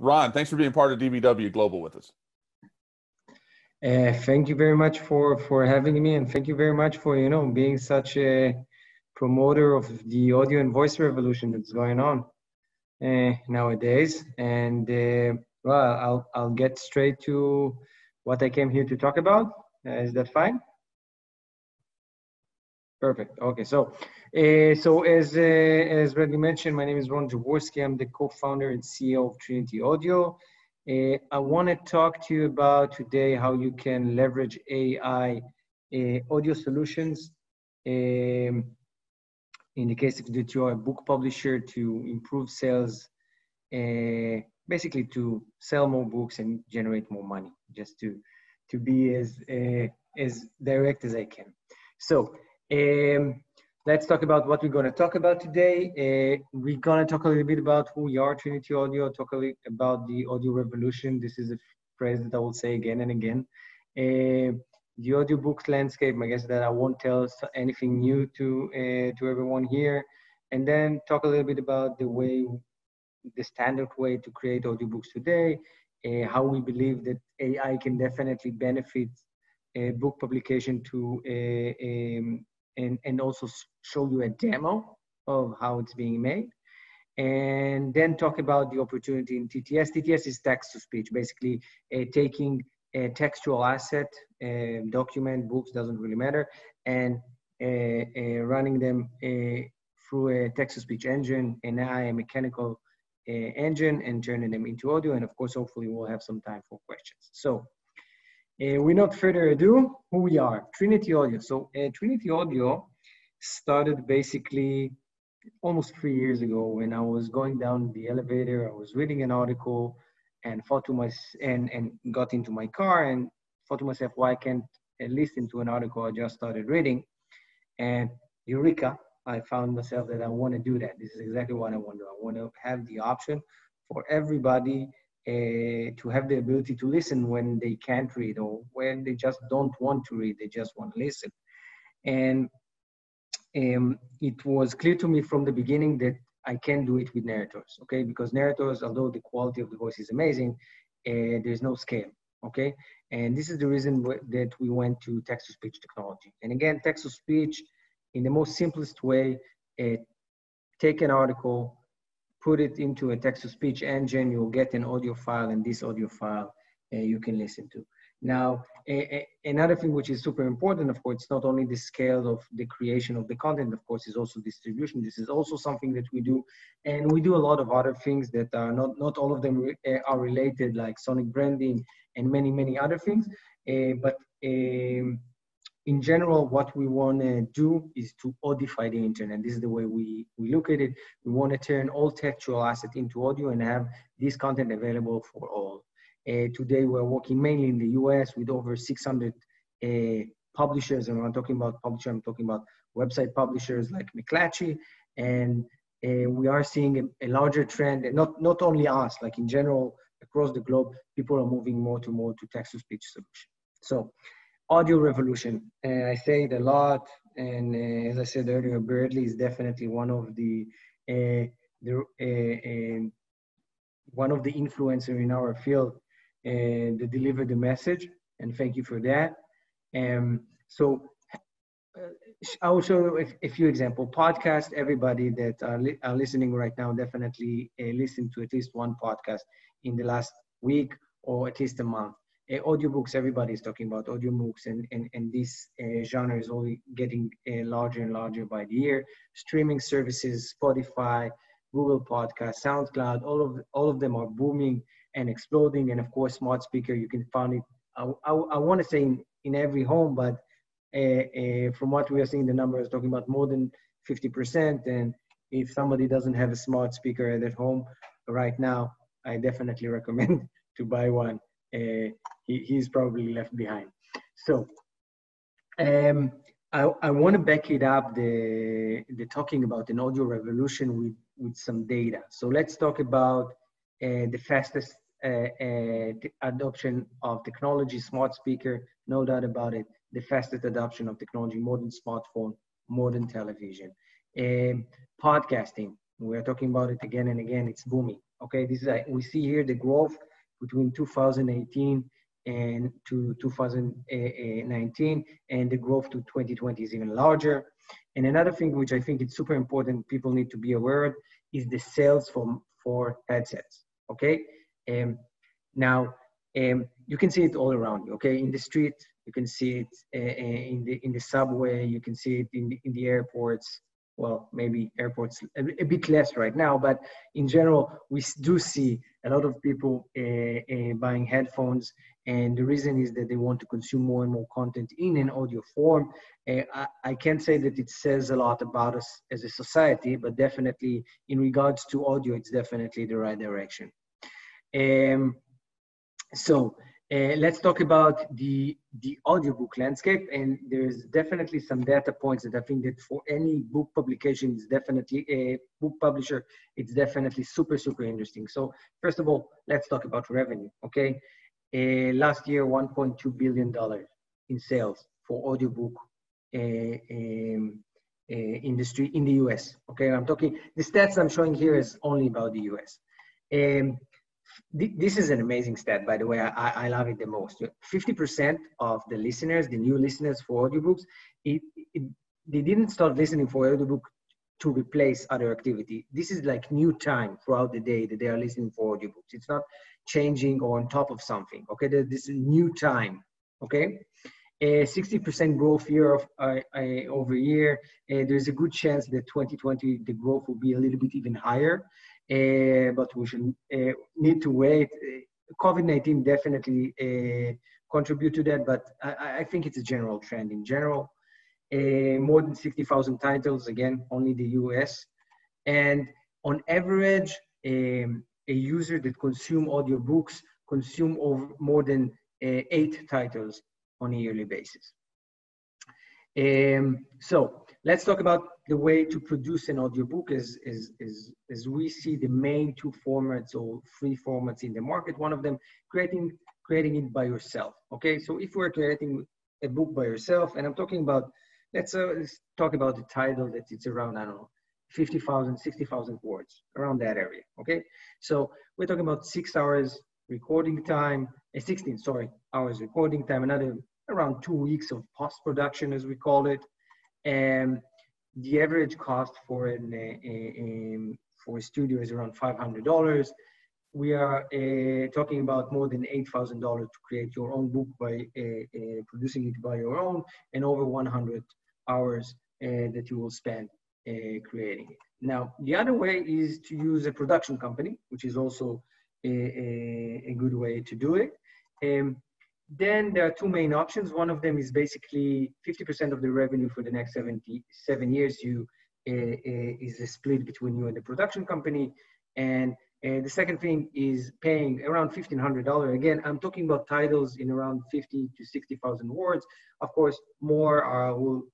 Ron, thanks for being part of DBW Global with us. Thank you very much for having me, and thank you very much for being such a promoter of the audio and voice revolution that's going on nowadays. And well, I'll get straight to what I came here to talk about. Is that fine? Perfect. Okay. So as Bradley mentioned, my name is Ron Jaworski. I'm the co-founder and CEO of Trinity Audio. I want to talk to you about today how you can leverage AI audio solutions in the case that you are a book publisher to improve sales, basically to sell more books and generate more money, just to be as direct as I can. So let's talk about what we're going to talk about today. We're going to talk a little bit about who we are, Trinity Audio, talk a little about the audio revolution. This is a phrase that I will say again and again. The audiobook landscape, I guess that I won't tell anything new to everyone here. And then talk a little bit about the standard way to create audiobooks today, how we believe that AI can definitely benefit book publication and also show you a demo of how it's being made. And then talk about the opportunity in TTS. TTS is text-to-speech, basically taking a textual asset, document, books, doesn't really matter, and running them through a text-to-speech engine, an AI mechanical engine, and turning them into audio. And of course, hopefully we'll have some time for questions. So without further ado, who we are, Trinity Audio. So Trinity Audio started basically almost 3 years ago when I was going down the elevator. I was reading an article and thought to myself, and got into my car and thought to myself, why can't I listen to an article I just started reading? And eureka, I found myself that I want to do that. This is exactly what I want to do. I want to have the option for everybody to have the ability to listen when they can't read or when they just don't want to read, they just want to listen. And it was clear to me from the beginning that I can do it with narrators, okay? Because narrators, although the quality of the voice is amazing, there's no scale, okay? And this is the reason that we went to text-to-speech technology. And again, text-to-speech, in the most simplest way, take an article, put it into a text-to-speech engine, you'll get an audio file, and this audio file you can listen to. Now, another thing which is super important, of course, it's not only the scale of the creation of the content, of course, it's also distribution. This is also something that we do. And we do a lot of other things that are not all of them are related, like sonic branding and many, many other things. But in general, what we want to do is to audify the internet. This is the way we look at it. We want to turn all textual assets into audio and have this content available for all. Today, we're working mainly in the US with over 600 publishers. And when I'm talking about publisher, I'm talking about website publishers like McClatchy. And we are seeing a larger trend, and not only us, like in general, across the globe, people are moving more to text-to-speech solution. So, audio revolution. I say it a lot, and as I said earlier, Bradley is definitely one of the influencers in our field that deliver the message, and thank you for that. So I will show you a few examples. Podcast, everybody that are listening right now definitely listen to at least one podcast in the last week or at least a month. Audiobooks, everybody is talking about audiobooks, and this genre is only getting larger and larger by the year. Streaming services, Spotify, Google Podcasts, SoundCloud, all of them are booming and exploding. And of course, smart speaker, you can find it, I want to say in every home, but from what we are seeing, the number is talking about more than 50%. And if somebody doesn't have a smart speaker at home right now, I definitely recommend to buy one. He's probably left behind. So I want to back it up, the talking about an audio revolution with some data. So let's talk about the fastest adoption of technology, smart speaker, no doubt about it. The fastest adoption of technology, modern smartphone, modern television. Podcasting, we're talking about it again and again, it's booming. Okay, this is we see here the growth between 2018 and to 2019, and the growth to 2020 is even larger. And another thing which I think is super important, people need to be aware of, is the sales for headsets. Okay, now you can see it all around you. Okay, in the street, you can see it in the subway, you can see it in the airports. Well, maybe airports a bit less right now, but in general, we do see a lot of people buying headphones, and the reason is that they want to consume more and more content in an audio form. I can't say that it says a lot about us as a society, but definitely in regards to audio, it's definitely the right direction. Let's talk about the audiobook landscape, and there's definitely some data points that I think that for any book publication, it's definitely a book publisher, it's definitely super, super interesting. So first of all, let's talk about revenue, okay? Last year, $1.2 billion in sales for audiobook industry in the US, okay? I'm talking, the stats I'm showing here is only about the US. This is an amazing stat, by the way. I love it the most. 50% of the listeners, the new listeners for audiobooks, they didn't start listening for audiobook to replace other activity. This is like new time throughout the day that they are listening for audiobooks. It's not changing or on top of something. Okay, this is new time. Okay, 60% growth year over year. There's a good chance that 2020 the growth will be a little bit even higher. But we should need to wait. COVID-19 definitely contribute to that, but I think it's a general trend in general. More than 60,000 titles, again, only the US. And on average, a user that consume audiobooks consume over more than 8 titles on a yearly basis. So let's talk about the way to produce an audiobook. As we see the main 2 formats or 3 formats in the market. One of them, creating it by yourself. Okay, so if we're creating a book by yourself, and I'm talking about, let's talk about the title that it's around, I don't know, 50,000, 60,000 words, around that area. Okay, so we're talking about 6 hours recording time, 16 hours recording time, another around 2 weeks of post-production, as we call it. And the average cost for a studio is around $500. We are talking about more than $8,000 to create your own book by producing it by your own, and over 100 hours that you will spend creating it. Now, the other way is to use a production company, which is also a good way to do it. Then there are 2 main options. One of them is basically 50% of the revenue for the next 7 years is a split between you and the production company. And the second thing is paying around $1,500. Again, I'm talking about titles in around 50 to 60,000 words. Of course, more will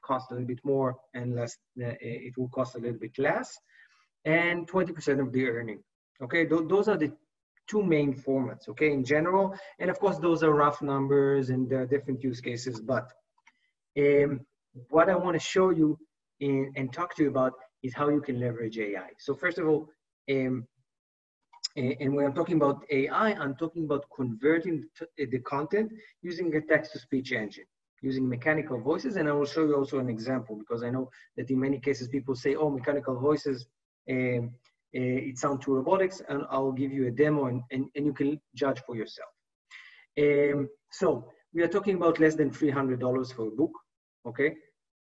cost a little bit more, and less, it will cost a little bit less. And 20% of the earning. Okay, those are the 2 main formats, okay, in general. And of course, those are rough numbers and there are different use cases. But what I want to show you and talk to you about is how you can leverage AI. So first of all, and when I'm talking about AI, I'm talking about converting the content using a text-to-speech engine, using mechanical voices. And I will show you also an example, because I know that in many cases people say, oh, mechanical voices, it sounds too robotics, and I'll give you a demo and you can judge for yourself. So we are talking about less than $300 for a book, okay?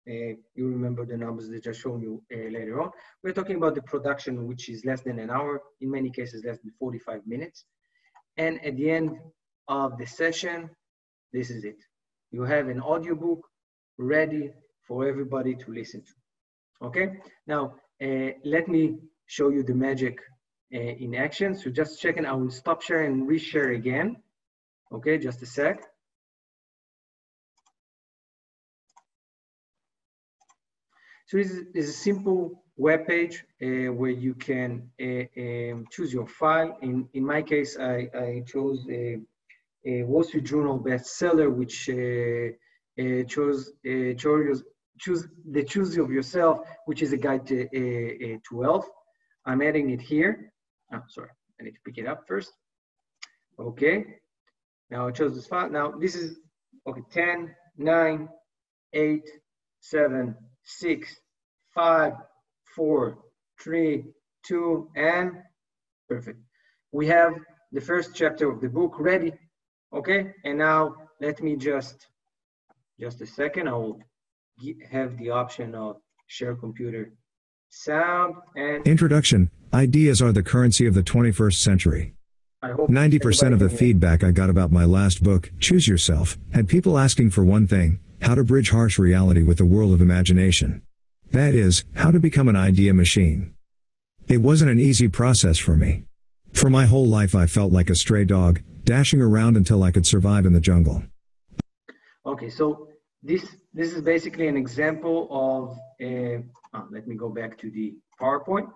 You remember the numbers that I shown you later on. We're talking about the production, which is less than an hour, in many cases less than 45 minutes. And at the end of the session, this is it. You have an audiobook ready for everybody to listen to, okay? Now, let me show you the magic in action. So just checking, I will stop sharing and reshare again. Okay, just a sec. So this is a simple web page where you can choose your file. In my case, I chose a Wall Street Journal bestseller, which chose the Choose of Yourself, which is a guide to wealth. I'm adding it here. Oh, sorry, I need to pick it up first. Okay, now I chose this file. Now this is, okay, 10, 9, 8, 7, 6, 5, 4, 3, 2, and perfect. We have the first chapter of the book ready. Okay, and now let me just a second. I will have the option of share computer sound and Introduction. Ideas are the currency of the 21st century. I hope 90% of the feedback I got about my last book, Choose Yourself, had people asking for one thing: how to bridge harsh reality with the world of imagination. That is, how to become an idea machine. It wasn't an easy process for me. For my whole life I felt like a stray dog, dashing around until I could survive in the jungle. Okay, so this is basically an example of, let me go back to the PowerPoint.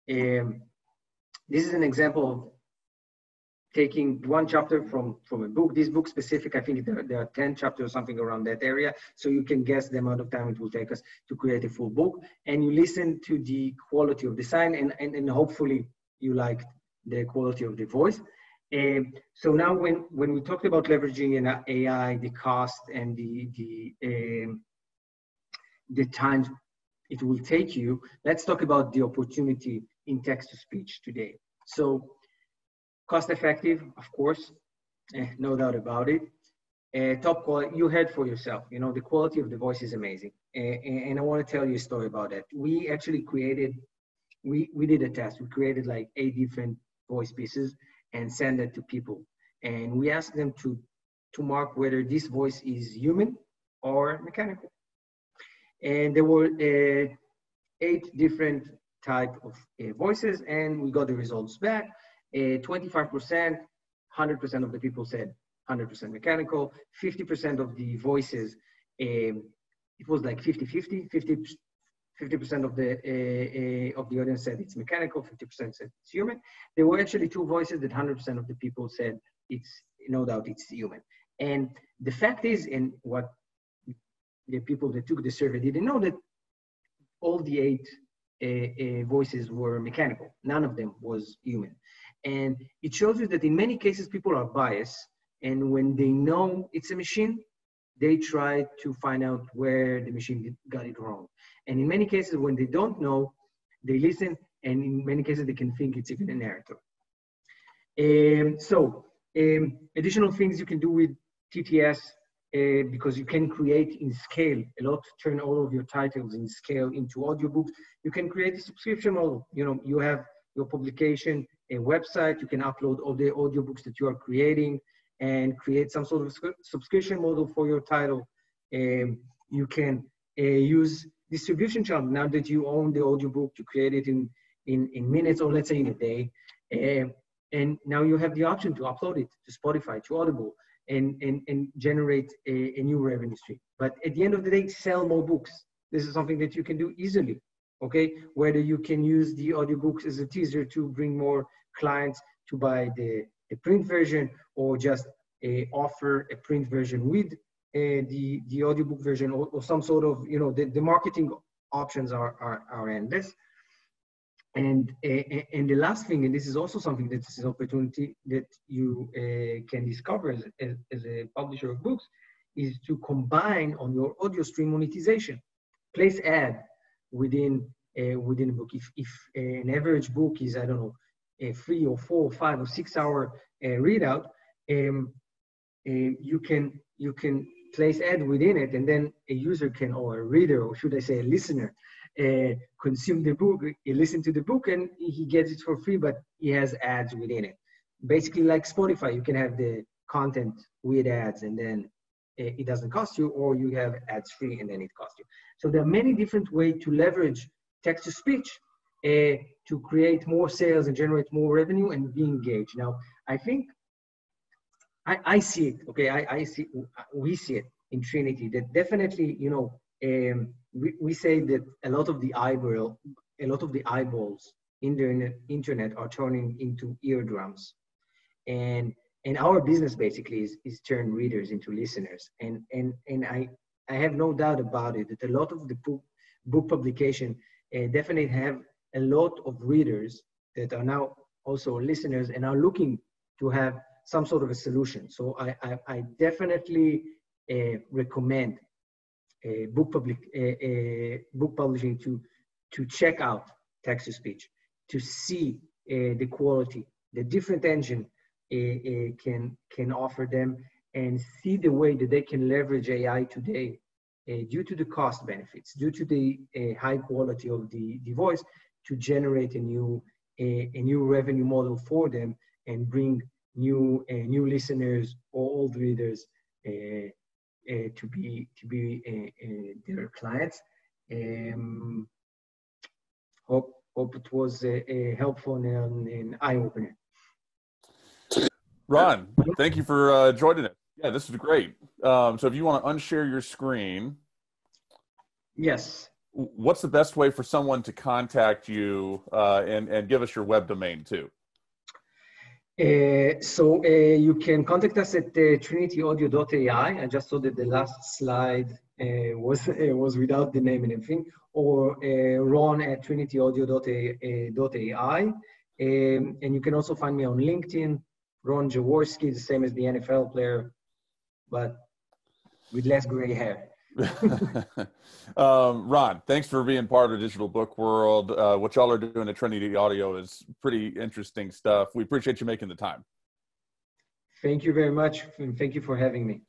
This is an example of taking one chapter from a book. This book specific, I think there are 10 chapters or something around that area. So you can guess the amount of time it will take us to create a full book. And you listen to the quality of the sound, and hopefully you liked the quality of the voice. So now when we talked about leveraging an AI, the cost and the time it will take you, let's talk about the opportunity in text-to-speech today. So cost-effective, of course, no doubt about it. Top quality, you heard for yourself, you know, the quality of the voice is amazing. And I want to tell you a story about that. We actually created, we did a test. We created like 8 different voice pieces and send it to people. And we asked them to mark whether this voice is human or mechanical. And there were 8 different type of voices, and we got the results back. 25%, 100% of the people said 100% mechanical. 50% of the voices, it was like 50-50. 50% of the audience said it's mechanical. 50% said it's human. There were actually 2 voices that 100% of the people said it's, no doubt, it's human. And the fact is, and what the people that took the survey didn't know, that all the 8 voices were mechanical. None of them was human. And it shows you that in many cases, people are biased. And when they know it's a machine, they try to find out where the machine got it wrong. And in many cases, when they don't know, they listen. And in many cases, they can think it's even a narrator. Additional things you can do with TTS, because you can create in scale a lot, turn all of your titles in scale into audiobooks. You can create a subscription model. You know, you have your publication, a website, you can upload all the audiobooks that you are creating and create some sort of subscription model for your title. You can use distribution channel. Now that you own the audiobook, you create it in minutes, or let's say in a day. And now you have the option to upload it to Spotify, to Audible, and generate a new revenue stream. But at the end of the day, sell more books. This is something that you can do easily, okay? Whether you can use the audiobooks as a teaser to bring more clients to buy the print version, or just offer a print version with the audiobook version, or some sort of, you know, the marketing options are endless. And the last thing, and this is also something that is an opportunity that you can discover as a publisher of books, is to combine on your audio stream monetization. Place ad within a book. If an average book is, I don't know, a 3 or 4 or 5 or 6 hour readout, you can place ad within it, and then a user can, or a reader, or should I say a listener, consume the book, he listen to the book, and he gets it for free, but he has ads within it. Basically like Spotify, you can have the content with ads, and then it doesn't cost you, or you have ads free and then it costs you. So there are many different ways to leverage text-to-speech to create more sales and generate more revenue and be engaged. Now, I think I see it, okay? We see it in Trinity, that definitely, you know, we say that a lot of the eyeballs in the internet are turning into eardrums, and our business basically is turn readers into listeners. And I have no doubt about it that a lot of the book publication definitely have a lot of readers that are now also listeners and are looking to have some sort of a solution. So I definitely recommend book publishing to check out text-to-speech, to see the quality, the different engine can offer them, and see the way that they can leverage AI today due to the cost benefits, due to the high quality of the voice, to generate a new revenue model for them and bring new listeners or old readers to be their clients. Hope it was helpful and an eye opener. Ron, thank you for joining us. Yeah, this is great. So if you want to unshare your screen. Yes. What's the best way for someone to contact you and give us your web domain too? So you can contact us at trinityaudio.ai. I just saw that the last slide was without the name and everything, or Ron at trinityaudio.ai. And you can also find me on LinkedIn, Ron Jaworski, the same as the NFL player, but with less gray hair. Ron, thanks for being part of the digital book world. What y'all are doing at Trinity Audio is pretty interesting stuff. We appreciate you making the time. Thank you very much, and thank you for having me.